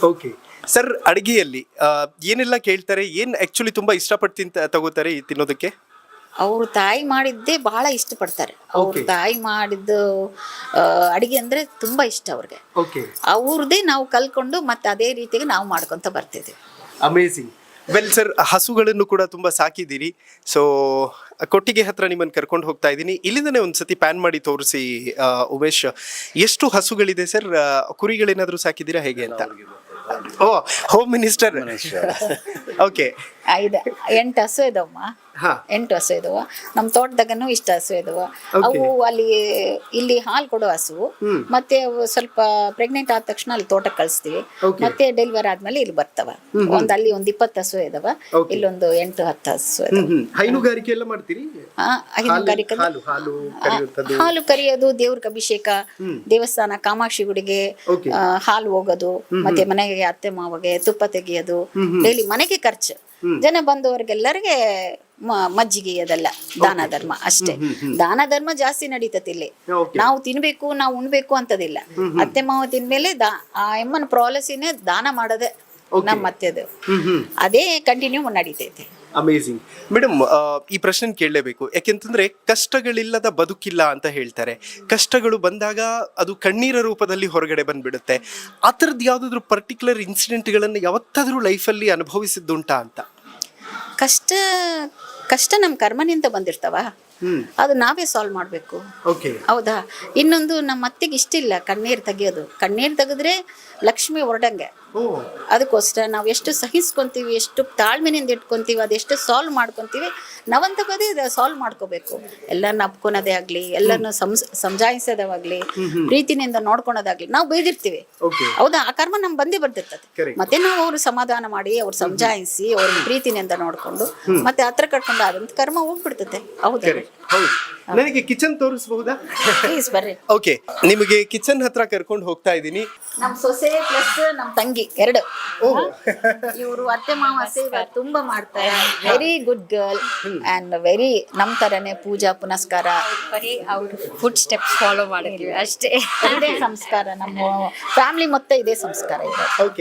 Okay sir, ಅಡಿಗೆಯಲ್ಲಿ ಏನೆಲ್ಲ ಕೇಳ್ತಾರೆ, ಏನ್ ಆಕ್ಚುಲಿ ತುಂಬಾ ಇಷ್ಟಪಟ್ಟು ತಗೋತಾರೆ ತಿನ್ನೋದಕ್ಕೆ? ಅವ್ರ ತಾಯಿ ಮಾಡಿದ್ದೇ ಬಹಳ ಇಷ್ಟಪಡ್ತಾರೆ. ಅವ್ರ ತಾಯಿ ಮಾಡಿದ್ದು ಅಡಿಗೆ ಅಂದ್ರೆ ತುಂಬಾ ಇಷ್ಟ ಅವ್ರಿಗೆ. ಓಕೆ, ಅವ್ರದ್ದೇ ನಾವು ಕಲ್ಕೊಂಡು ಮತ್ತೆ ಅದೇ ರೀತಿಗೆ ನಾವು ಮಾಡ್ಕೊಂತ ಬರ್ತಿದ್ವಿ. ಅಮೇಸಿಂಗ್. ವೆಲ್ ಸರ್, ಹಸುಗಳನ್ನು ಕೂಡ ತುಂಬಾ ಸಾಕಿದ್ದೀರಿ. ಸೊ ಕೊಟ್ಟಿಗೆ ಹತ್ರ ನಿಮ್ಮನ್ನು ಕರ್ಕೊಂಡು ಹೋಗ್ತಾ ಇದ್ದೀನಿ. ಇಲ್ಲಿಂದನೇ ಒಂದ್ಸತಿ ಪ್ಯಾನ್ ಮಾಡಿ ತೋರಿಸಿ ಉಮೇಶ್, ಎಷ್ಟು ಹಸುಗಳಿದೆ ಸರ್? ಕುರಿಗಳೇನಾದ್ರೂ ಸಾಕಿದ್ದೀರಾ ಹೇಗೆ ಅಂತ? ಓ, ಹೋಮ್ ಮಿನಿಸ್ಟರ್. ಓಕೆ, 8 ಹಸು ಇದಾವಮ್ಮ. 8 ಹಸು ಇದಾವ. ನಮ್ಮ ತೋಟದಾಗನು ಇಷ್ಟ ಹಸು ಇದಾವ. ಅವು ಇಲ್ಲಿ ಹಾಲು ಕೊಡೋ ಹಸು. ಮತ್ತೆ ಅವು ಸ್ವಲ್ಪ ಪ್ರೆಗ್ನೆಂಟ್ ಆದ ತಕ್ಷಣ ಅಲ್ಲಿ ತೋಟಕ್ಕೆ ಕಳಿಸ್ತೀವಿ. ಮತ್ತೆ ಡೆಲಿವರಿ ಆದ್ಮೇಲೆ ಇಲ್ಲಿ ಬರ್ತಾವ. ಅಲ್ಲಿ ಒಂದು 20 ಹಸು ಇದಾವ, ಇಲ್ಲೊಂದು 8-10 ಹಸು ಇದಾವ. ಹೈನುಗಾರಿಕೆ ಎಲ್ಲ ಮಾಡ್ತೀರಿ? ಹೈನುಗಾರಿಕೆ, ಹಾಲು ಕರಿಯೋದು, ದೇವ್ರಿಗೆ ಅಭಿಷೇಕ, ದೇವಸ್ಥಾನ ಕಾಮಾಕ್ಷಿ ಗುಡಿಗೆ ಹಾಲು ಹೋಗೋದು, ಮತ್ತೆ ಮನೆಗೆ ಅತ್ತೆ ಮಾವಗೆ ತುಪ್ಪ ತೆಗಿಯೋದು, ಡೈಲಿ ಮನೆಗೆ ಖರ್ಚು. ಜನ ಬಂದವರಿಗೆಲ್ಲರಿಗೆ ಮಜ್ಜಿಗೆ ಅದೆಲ್ಲ ದಾನ ಧರ್ಮ ಅಷ್ಟೇ. ದಾನ ಧರ್ಮ ಜಾಸ್ತಿ ನಡೀತತಿ ಇಲ್ಲಿ. ನಾವು ತಿನ್ಬೇಕು, ನಾವು ಉಣ್ಬೇಕು ಅಂತದಿಲ್ಲ. ಅತ್ತೆ ಮಾವ ತಿನ್ಮೇಲೆ ಆ ಎಮ್ಮನ ಪ್ರಾಲಸಿನೇ ದಾನ ಮಾಡೋದೇ ನಮ್ಮ ಅತ್ತೆದು. ಅದೇ ಕಂಟಿನ್ಯೂ ನಡೀತೈತೆ. ಅಮೇಸಿಂಗ್. ಮೇಡಮ್, ಈ ಪ್ರಶ್ನೆ ಕೇಳಲೇಬೇಕು. ಯಾಕೆಂತಂದ್ರೆ ಕಷ್ಟಗಳಿಲ್ಲದ ಬದುಕಿಲ್ಲ ಅಂತ ಹೇಳ್ತಾರೆ. ಕಷ್ಟಗಳು ಬಂದಾಗ ಅದು ಕಣ್ಣೀರ ರೂಪದಲ್ಲಿ ಹೊರಗಡೆ ಬಂದ್ಬಿಡುತ್ತೆ. ಆ ಥರದ್ದು ಯಾವುದಾದ್ರೂ ಪರ್ಟಿಕ್ಯುಲರ್ ಇನ್ಸಿಡೆಂಟ್ಗಳನ್ನು ಯಾವತ್ತಾದ್ರೂ ಲೈಫಲ್ಲಿ ಅನುಭವಿಸಿದ್ದುಂಟಾ ಅಂತ? ಕಷ್ಟ ನಮ್ಮ ಕರ್ಮನಿಂದ ಬಂದಿರ್ತಾವ, ಅದು ನಾವೇ ಸಾಲ್ವ್ ಮಾಡಬೇಕು. ಹೌದಾ? ಇನ್ನೊಂದು, ನಮ್ಮ ಅತ್ತೆಗೆ ಇಷ್ಟಿಲ್ಲ ಕಣ್ಣೀರು ತೆಗಿಯೋದು. ಕಣ್ಣೀರು ತೆಗೆದ್ರೆ ಲಕ್ಷ್ಮಿ ಹೊರಡಂಗೆ. ಅದಕ್ಕೋಸ್ಕರ ನಾವು ಎಷ್ಟು ಸಹಿಸ್ಕೊಂತೀವಿ, ಎಷ್ಟು ತಾಳ್ಮೆನಿಂದ ಇಟ್ಕೊಂತೀವಿ, ಅದೆಷ್ಟು ಸಾಲ್ವ್ ಮಾಡ್ಕೊಂತೀವಿ, ನಾವಂತ ಬದೇ ಸಾಲ್ವ್ ಮಾಡ್ಕೋಬೇಕು. ಎಲ್ಲರನ್ನ ಅಪ್ಕೊಳೋದೇ ಆಗ್ಲಿ, ಎಲ್ಲರನ್ನು ಸಮಜಾಯಿಸೋದಾಗ್ಲಿ, ಪ್ರೀತಿನಿಂದ ನೋಡ್ಕೊಳೋದಾಗ್ಲಿ, ನಾವು ಬೈದಿರ್ತೀವಿ. ಹೌದಾ? ಆ ಕರ್ಮ ನಮ್ ಬಂದೇ ಬರ್ತಿರ್ತದೆ. ಮತ್ತೆ ನಾವು ಅವ್ರು ಸಮಾಧಾನ ಮಾಡಿ, ಅವ್ರು ಸಮಜಾಯಿಸಿ, ಅವ್ರ ಪ್ರೀತಿನಿಂದ ನೋಡ್ಕೊಂಡು ಮತ್ತೆ ಹತ್ರ ಕಟ್ಕೊಂಡು ಅದಂತ ಕರ್ಮ ಹೋಗ್ಬಿಡ್ತದೆ. ಹೌದಾ? ನನಗೆ ಕಿಚನ್ ತೋರಿಸಬಹುದಾ? ಪ್ಲೀಸ್ ಬರ್ರಿ. ಓಕೆ, ನಿಮಗೆ ಕಿಚನ್ ಹತ್ರ ಕರ್ಕೊಂಡು ಹೋಗ್ತಾ ಇದ್ದೀನಿ. ನಮ್ ಸೊಸೆ ಪ್ಲಸ್ ನಮ್ ತಂಗಿ 2. ಇವರು ಅತ್ತೆ ಮಾವ ಸೇವೆ ತುಂಬಾ ಮಾಡ್ತಾರೆ. Very good girl and very ನಮ್ ತರನೇ ಪೂಜಾ ಪುನಸ್ಕಾರ, ಬರೀ ಅವ್ರ ಫುಡ್ ಸ್ಟೆಪ್ಸ್ ಫಾಲೋ ಮಾಡಿದ್ವಿ ಅಷ್ಟೇ. ಇದೇ ಸಂಸ್ಕಾರ. ನಮ್ಮ ಫ್ಯಾಮಿಲಿ ಮೊತ್ತ ಇದೇ ಸಂಸ್ಕಾರ ಇದೆ. ಓಕೆ,